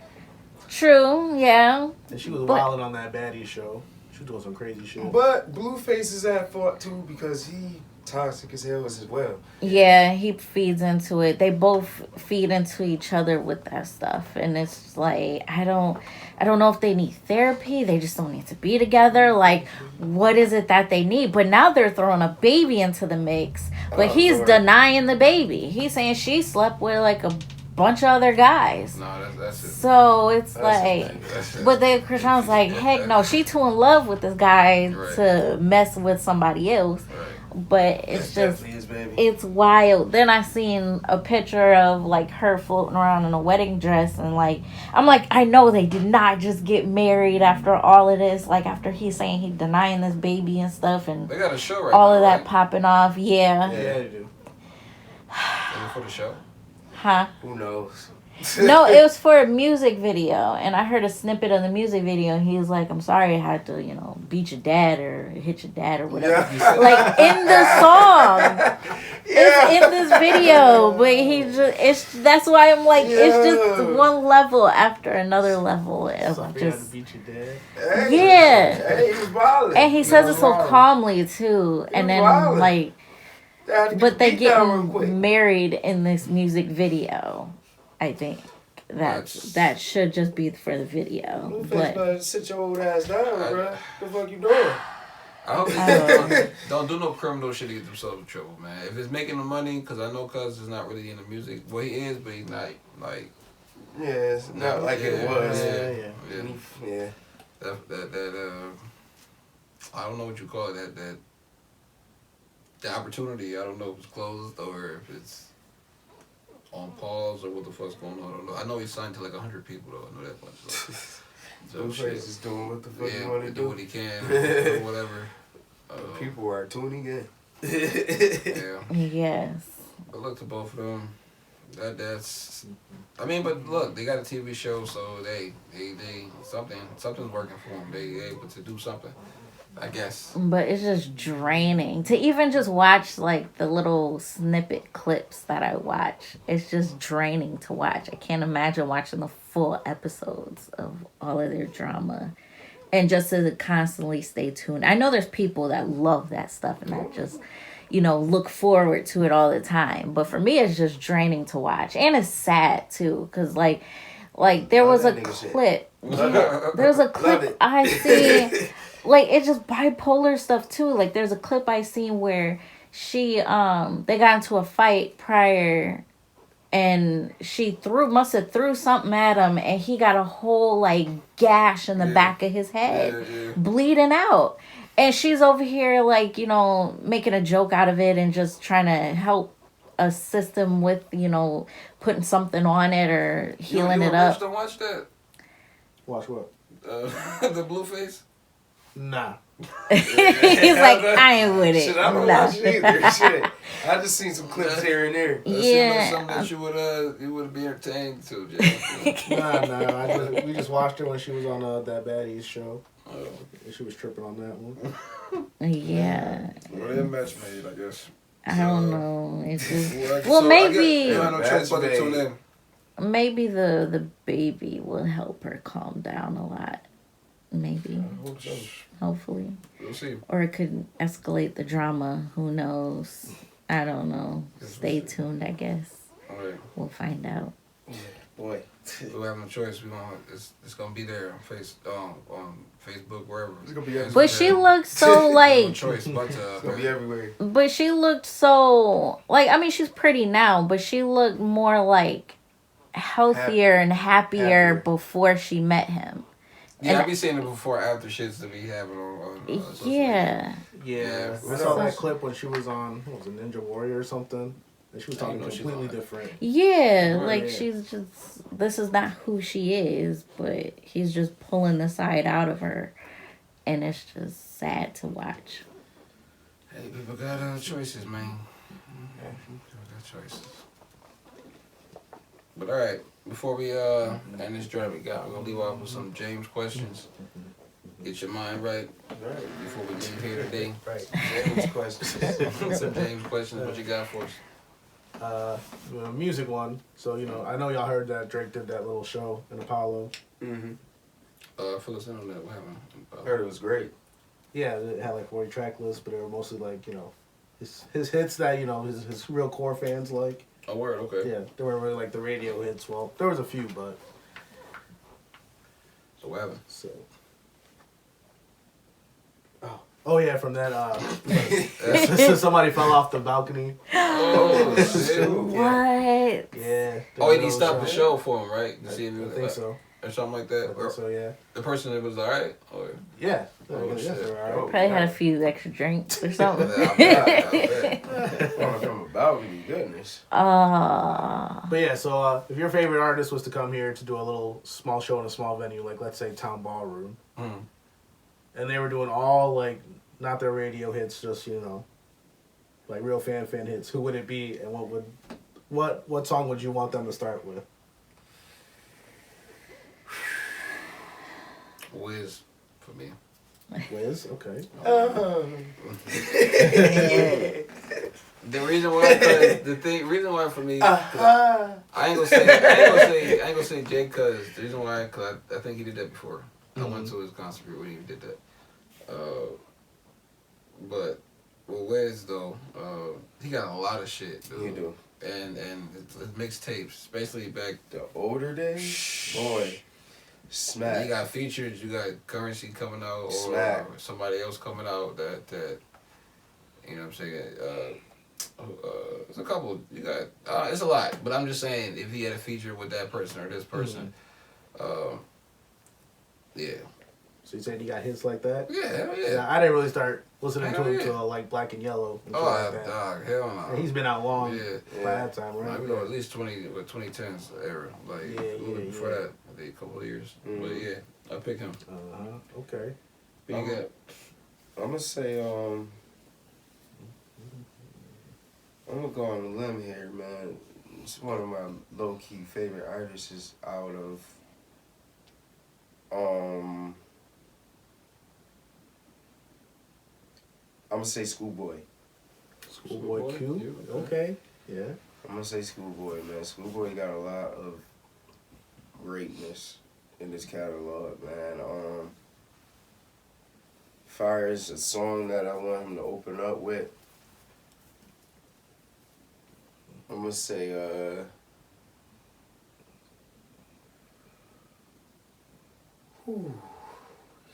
true. Yeah, And she was But- wilding on that baddie show. She was doing some crazy shit. But Blueface is at fault too because he toxic as hell as well. yeah. He feeds into it. They both feed into each other with that stuff, and it's like I don't know if they need therapy. They just don't need to be together. Like, what is it that they need? But now they're throwing a baby into the mix. But Oh, he's Lord. denying the baby. He's saying she slept with like a bunch of other guys. No, that's it. So it's That's like, That's it. but then Chrisean's like, heck no, she too in love with this guy Right. to mess with somebody else. Right. But it's That's just, definitely his baby. It's wild. Then I seen a picture of like her floating around in a wedding dress, and like I'm like, I know they did not just get married after all of this. Like after he's saying he denying this baby and stuff, and They got a show right all now, of that right? popping off. Yeah. Yeah, they do. Is it for the show? Huh? Who knows? No, it was for a music video, and I heard a snippet of the music video, and he was like, I'm sorry I had to, beat your dad or hit your dad or whatever. Yeah. Like, in the song. It's in this video, but that's why I'm like, it's just one level after another level of Sorry, I had to just, beat your dad. Hey, Yeah. Hey, he was violent. and he says it so calmly too, and then violent. like, but they get real get quick. married in this music video. I think that should just be for the video. Blueface But better sit your old ass down, bro. The fuck you doing? I hope don't do no criminal shit to get themselves in trouble, man. If it's making the money, because I know Cuz is not really in the music. Well, he is, but he's not like. Yeah, it's not like it was. Yeah. That I don't know what you call it. That the opportunity. I don't know if it's closed or if it's on pause or what the fuck's going on. I don't know. I know he's signed to like 100 people though. I know that much. So Blueface is doing what the fuck yeah, you want to do do. what he can, or whatever. People are tuning in. Yeah. yes, But look to both of them. That's. I mean, but look, they got a TV show, so they something's working for them. They able to do something, I guess. but it's just draining to even just watch like the little snippet clips that I watch. It's just draining to watch. I can't imagine watching the full episodes of all of their drama. And just to constantly stay tuned. I know there's people that love that stuff and that just, look forward to it all the time. But for me, it's just draining to watch. And it's sad, too. Because, like there was a clip. Yeah, there's a clip I see. Like, it's just bipolar stuff, too. Like, there's a clip I seen where they got into a fight prior, and she must have threw something at him, and he got a whole like gash in the back of his head, bleeding out. And she's over here like, making a joke out of it and just trying to help assist him with, putting something on it or healing it up. You watch that? Watch what? The Blueface? Nah. He's like, I ain't with it. Shit, I don't No. watch it either. Shit. I just seen some clips here and there. That Yeah. seems like something that you would be entertained to, Jay. Nah. We just watched her when she was on That Baddies show. Oh. She was tripping on that one. Yeah. Well, they're match made, I guess. I don't know. It's just, Well, maybe you have no choice but to tune in. maybe the baby will help her calm down a lot. Maybe. I hope so. Hopefully. We'll see. Or it could escalate the drama. Who knows? I don't know. Stay tuned, I guess. All right. We'll find out. Boy. We'll have no choice. It's gonna be there on Facebook, wherever. It's gonna be everywhere. But she looked so No like, choice but It's gonna be everywhere. but she looked so like, I mean, she's pretty now, but she looked more like healthier and happier before she met him. Yeah, I be seeing it before after shits that we having on social Yeah. Yeah. Yeah. I saw that clip when she was on, what was it, Ninja Warrior or something? And she was talking know she's completely on that. different. Yeah, like Yeah. she's just, this is not who she is, but he's just pulling the side out of her, and it's just sad to watch. Hey, people got choices, man. People got choices. But all right, before we end this joint, we're gonna leave off with some James questions. Get your mind right Right. before we leave here today. Right. James questions. Some James questions. What you got for us? Music one. So, I know y'all heard that Drake did that little show in Apollo. Mm-hmm. Fill us in on that. What happened? Heard it was great. Yeah, it had like 40 track lists, but they were mostly like, his hits that, his real core fans like. Oh, word. Okay. Yeah, they weren't really like the radio hits. Well, there was a few, but. So what happened? So. Oh yeah, from that, somebody fell off the balcony. Oh shit. What? Yeah. Oh, and he stopped the show for him, right? To see I him. think so. I or something like that. I think Or so, yeah. the person that was alright, or Yeah. Oh, Yes, shit. they're all right. Probably had a few extra drinks or something. I bet. Coming from a balcony, goodness. But yeah, so if your favorite artist was to come here to do a little small show in a small venue, like let's say Town Ballroom, and they were doing all like not their radio hits, just like real fan hits, who would it be, and what song would you want them to start with? Wiz for me. Wiz, okay. The reason why, reason why for me, I ain't gonna say Jay, cause the reason why, cause I think he did that before. I went to his concert when he did that. But with Wiz though, he got a lot of shit, dude. You do. And his mixtapes, especially back The older days, boy, smack. You got features, you got Currency coming out, or Smack. somebody else coming out that you know what I'm saying. It's a couple. You got it's a lot, but I'm just saying if he had a feature with that person or this person, yeah. So you saying you got hits like that? Yeah, hell Yeah, yeah. I didn't really start listening to Hell him yeah. till like Black and Yellow. And shit Oh, like that. dog, hell no. And he's been out long Yeah. by that time, right? Like, at least 2010s era. Like Yeah, a little bit before yeah. that, I think a couple of years. But yeah, I pick him. Okay. You got I'm gonna say I'm gonna go on a limb here, man. It's one of my low key favorite artists is out of I'm gonna say Schoolboy. Schoolboy Q. Q, Okay. Yeah. I'm gonna say Schoolboy, man. Schoolboy got a lot of greatness in his catalog, man. Fire is a song that I want him to open up with. I'm gonna say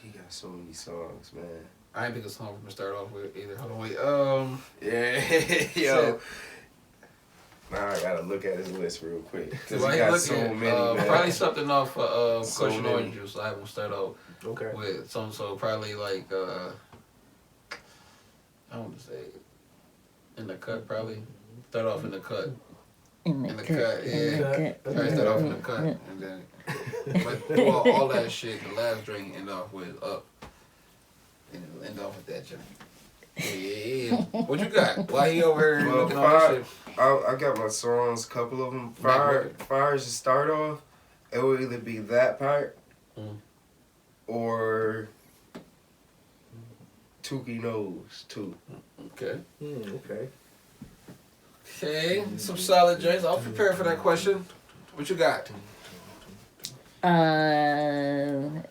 he got so many songs, man. I ain't pick a song from to start off with either. Hold on, wait. Yeah, yo. Now I gotta look at his list real quick. Cause While he he got looking, so many, man. probably something off So Cushion many. Orange Juice. I have him start out Okay. with some, so probably like I want to say in the cut, probably start off in the cut. In the cut, yeah. Probably start off in the cut, and then but do all that shit. The last drink end off with up, and end off with that joint. Yeah. What you got? Why he over here Well, looking all that shit? I got my songs, couple of them. Fire to start off, it will either be that part or Tukey Knows too. Okay. Okay. Okay. Some solid joints. I'll prepare for that question. What you got?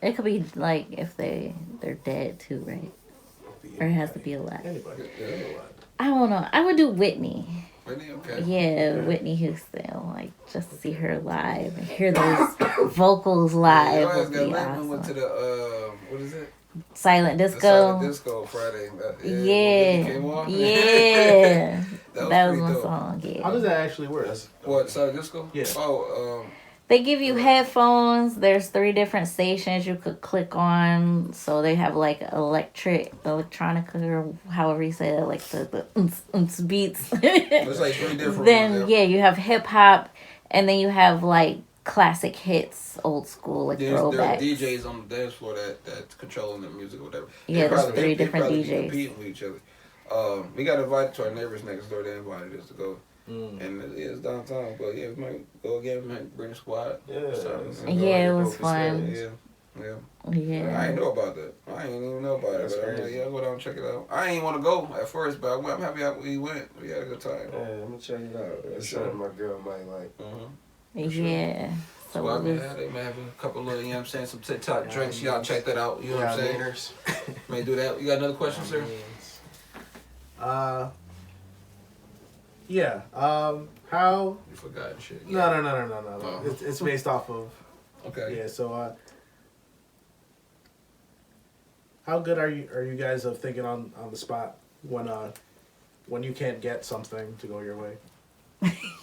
It could be like if they're dead too, right? Or it has to be alive. Anybody. I don't know. I would do Whitney. Whitney, okay. Yeah, Whitney Houston. Like just to see her live and hear those vocals live Your ass would got be lit. We went to awesome. the what is it? Silent The Disco. Silent Disco Friday. Yeah, Came on. yeah. That was my pretty dope. song. How Yeah. does that actually work? What, Silent Disco? Yeah. Oh, They give you headphones. There's 3 different stations you could click on. So they have like electronica, or however you say that, like the beats. it's like 3 different Then ones. yeah, you have hip hop, and then you have like classic hits, old school, like There are throwbacks. DJs on the dance floor that's controlling the music or whatever. Yeah, there's 3 they different probably DJs. competing with each other. We got invited to our neighbors next door. They invited us to go. And it's downtown, but yeah, we might go again, might bring a squad. Yeah. Yeah, it was fun. Yeah. Yeah. I ain't know about that. I ain't even know about That's it. But I'm like, crazy. yeah, I'll go down and check it out. I ain't want to go at first, but I'm happy we went. We had a good time. Yeah, I'm gonna check it out. That's Sure. something my girl might like. Yeah. So I it mean, was, they may have a couple of, you know what I'm saying, some TikTok drinks. Y'all check that out. You know what I'm saying? Meters. May do that. You got another question, sir? Yeah. How? You forgot and shit. No. Oh. It's based off of. Okay. Yeah. So, how good are you guys of thinking on the spot when you can't get something to go your way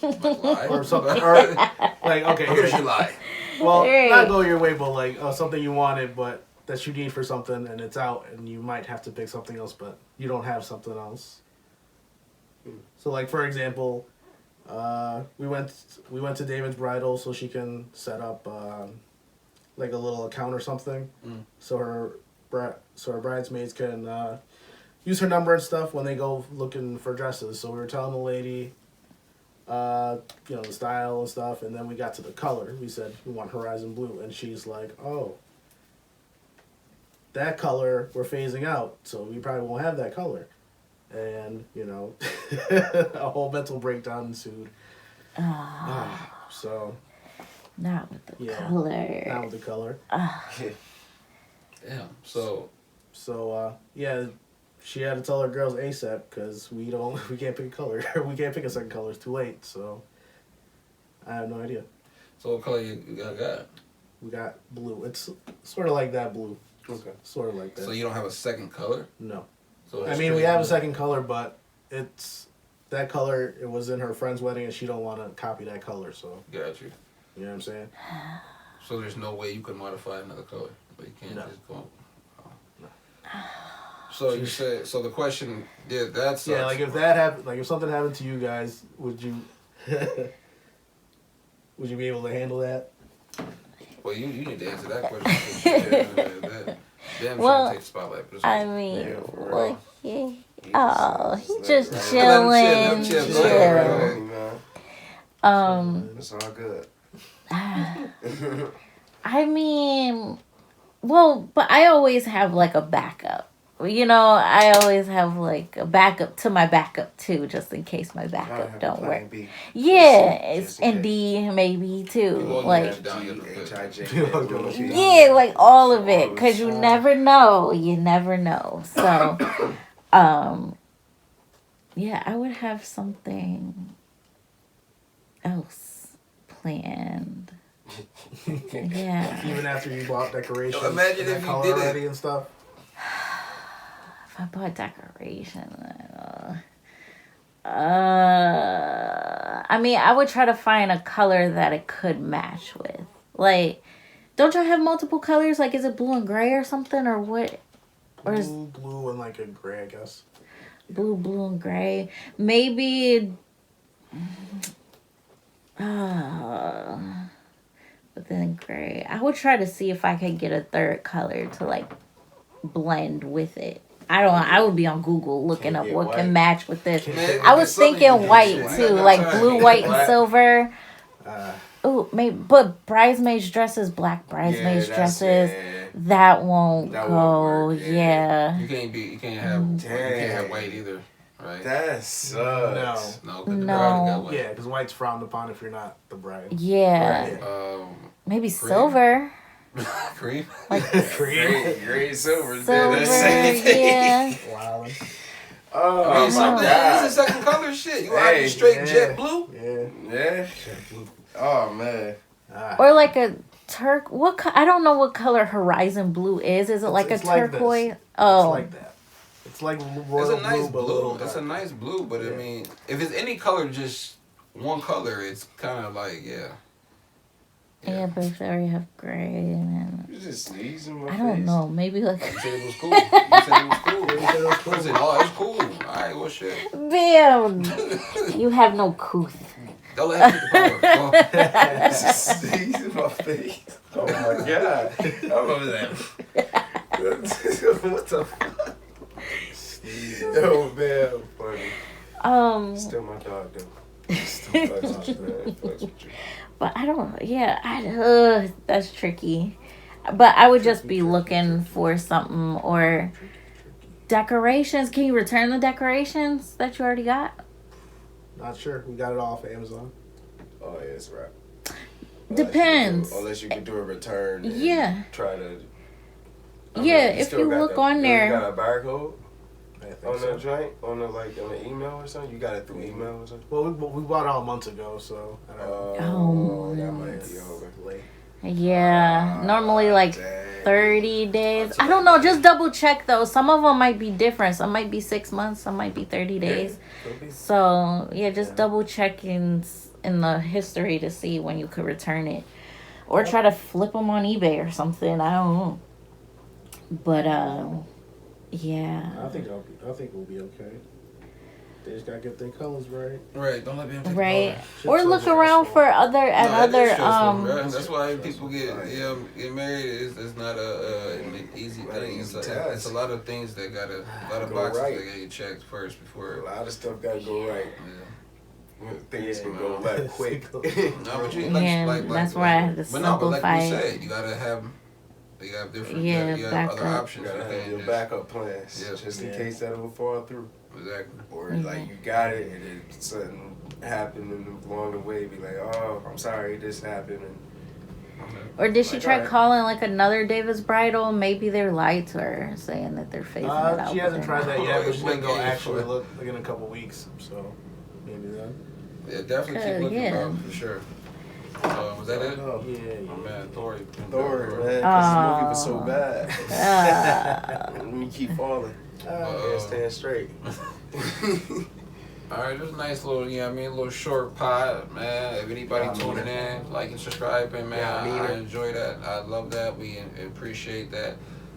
Lie. or something or like okay How here, could you lie? Well, Right. not go your way, but like something you wanted, but that you need for something, and it's out, and you might have to pick something else, but you don't have something else. So, like for example, we went to David's bridal so she can set up like a little account or something, so her bridesmaids can use her number and stuff when they go looking for dresses. So we were telling the lady, the style and stuff, and then we got to the color. We said we want horizon blue, and she's like, "Oh, that color we're phasing out, so we probably won't have that color." And a whole mental breakdown ensued. So Not with the Yeah. color. not with the color. Damn. So So she had to tell her girls ASAP because we can't pick a color. We can't pick a second color. It's too late. So I have no idea. so what color you got? We got blue. It's sort of like that blue. Okay. Sort of like that. So you don't have a second color? No. So I it's mean, we straight have a blue. second color, but it's that color. It was in her friend's wedding, and she don't want to copy that color. So Got you. you know what I'm saying? So there's no way you can modify another color, but you can't No. just go. So you said. So the question, that sucks. Yeah, like if that happened, like if something happened to you guys, would you would you be able to handle that? Well, you need to answer that question. Damn, Well, trying to take the spotlight. But it's I okay. mean, Yeah, for real. well, yeah. He just Let him chilling. Let him chill. Go ahead, Go bro. ahead, man. Um, It's all good. I mean, well, but I always have like a backup. I always have like a backup to my backup too, just in case my backup don't work. B. Yeah, it's Just in and D maybe too. Well, Like, yeah. Down, you have to put- H-I-J. yeah, like all of it, cause you never know. You never know. So, yeah, I would have something else planned. Yeah. Even after you bought decorations, Imagine and that if you color did it. already and stuff. If I bought decoration, I mean, I would try to find a color that it could match with. Like, don't y'all have multiple colors? Like, is it blue and gray or something, or what? Or is Blue, and like a gray, I guess. blue and gray? Maybe. But then gray. I would try to see if I could get a third color to like blend with it. I would be on Google looking up Yeah, what white. can match with this. Man, I was something you thinking can white do. too, Yeah, like that's blue, right. white, and Black. silver. Uh, Ooh, maybe, but bridesmaids dresses, black bridesmaids dresses, that won't That go. won't work, yeah. You can't have white either, right? That sucks. No, 'cause the No. bride got white. yeah, because white's frowned upon if you're not the bride. Yeah. Maybe Green. silver. Cream. Like Gray silver. silver, That's the same thing. yeah. Wow. Oh, Hey, my something. God. This is second color shit. You Hey, out straight yeah. jet blue? Yeah. Yeah. Oh, man. Or like a I don't know what color horizon blue is. Is it like It's a like this. turquoise? It's Oh. like that. It's like It's royal a nice blue, but a blue. little It's a darker. nice blue, but I Yeah. mean, if it's any color, just one color, it's kind of like Yeah, but if they already have gray and You just sneeze in my I face. don't know, maybe like You said it was cool. You said it was cool. You said it was cool. I said, oh, it's cool. All right, well, shit. damn, you have no couth. Don't let him get the power. Just sneeze in my face. Oh, my God. I'm over there. What the fuck? Oh, man. Funny. Still my dog, though. Still fucks with you, man. Fucks with you. But I don't. Yeah, that's tricky. But I would just be looking for something or decorations. Can you return the decorations that you already got? Not sure. We got it off of Amazon. Oh, yeah, it's right. Depends. Unless you can do a return. And Yeah. Try to. Yeah, if you look on there. You got a barcode I think on so. that joint? On the email or something? You got it through email or something? Well, we bought it all months ago, so I don't know. Oh, that might It's be over. late. Yeah, normally like Dang. 30 days. I don't know. Just double check though. Some of them might be different. Some might be 6 months. Some might be 30 days. Could be. So yeah, just double check in the history to see when you could return it. Or try to flip them on eBay or something. I don't know. But yeah. I think we'll be okay. They just gotta get their colors right. Right, don't let them take Right. the Or look around for other That's why people get married. It's not an easy thing. It's a lot of things that gotta a lot of boxes that gotta get checked first before. A lot of stuff gotta go right. Yeah. Things can go left quick. No, but you, that's why I had to simplify. But like we said, you gotta have different. You have other options. You gotta have your backup plans, just in case that will fall through. Exactly. Or like you got it and then something happened and along the way, be like, oh, I'm sorry, this happened. Or did she try calling like another Davis Bridal? Maybe they're lied to her, saying that they're phasing it out. She hasn't tried that yet, but she's gonna go Yeah, actually look like in a couple weeks. So maybe then. Yeah, definitely keep looking, bro, for sure. Was that it? Oh, yeah. Oh man, Thor, man, because the movie was so bad. Let me keep falling. Can't stand straight. Alright, this is a nice little, little short pod, man. If anybody tuning in, like and subscribing, man, I enjoy that. I love that. We appreciate that.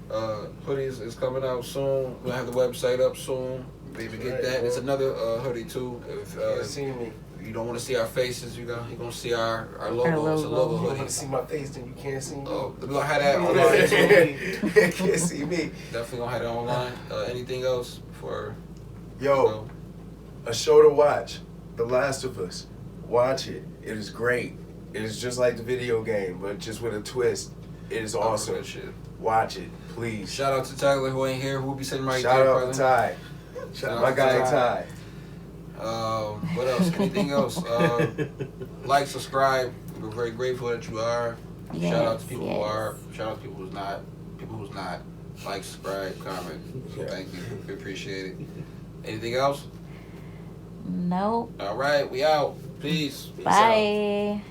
Hoodies is coming out soon. We'll have the website up soon. Maybe get that. It's another hoodie too. If see me. you don't want to see our faces, you're gonna see our logo. It's a logo If you hoodie. want to see my face, then you can't see me. Oh, we're gonna have that online too. Can't see me. Definitely gonna have that online. Anything else for? Yo, a show to watch. The Last of Us. Watch it. It is great. It is just like the video game, but just with a twist. It is awesome. Good shit. Watch it, please. Shout out to Tyler who ain't here. Who'll be sitting right Shout there, out brother. to Ty. Shout out My to guy Ty. Ty. What else? Anything else? Like, subscribe. We're very grateful that you are. Shout out to people who are. Shout out to people who's not. People who's not. Like, subscribe, comment. Thank you. We appreciate it. Anything else? Nope. All right, we out. Peace. Bye.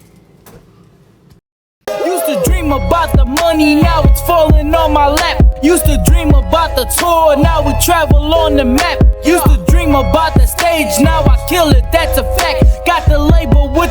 Used to dream about the money, now it's falling on my lap. Used to dream about the tour, now we travel on the map. Used to dream about the stage, now I kill it, that's a fact. Got the label with the